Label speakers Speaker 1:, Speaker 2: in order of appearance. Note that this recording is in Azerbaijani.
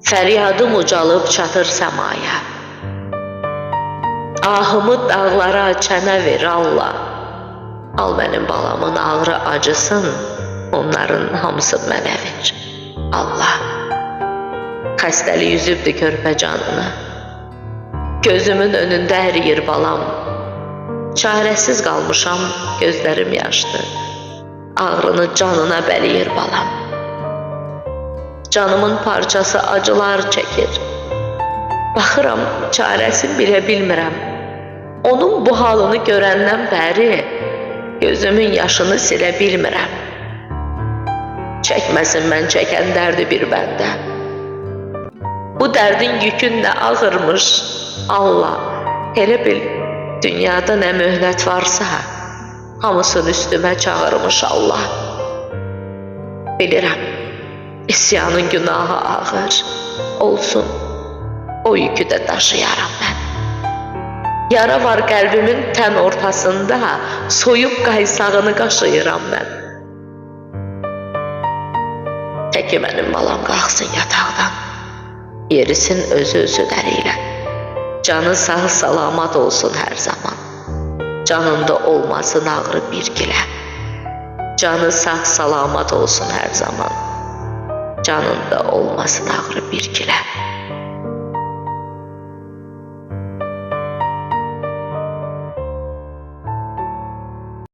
Speaker 1: Fəryadım ucalıb çatır səmaya. Ahımı dağlara çənə ver Allah. Al mənim balamın ağrı acısın, onların hamısı mənə ver Allah. Xəstəlik üzübdü körpə canını, gözümün önündə əriyir balam. Çarəsiz qalmışam, gözlərim yaşlı, ağrını canına bəliyir balam. Canımın parçası acılar çəkir, baxıram çarəsini bilə bilmirəm. Onun bu halını görəndən bəri gözümün yaşını silə bilmirəm. Çəkməsin mən çəkən dərdi bir bəndə. Bu dərdin yükün nə ağırmış Allah. Elə bil dünyada nə möhnət varsa hamısını üstümə çağırmış Allah. Bilirəm isyanın günahı ağır olsun, o yükü də daşıyaram mən. Yara var qəlbimin tən ortasında, soyub qaysağını qaşıyıram mən. Təki mənim balam qalxsın yataqdan, yerisin özü-özüləriylə. Canı sağ salamat olsun hər zaman, canında olmasın ağrı bir gilə. Canı sağ salamat olsun hər zaman, canında olmasın ağrı bir gilə.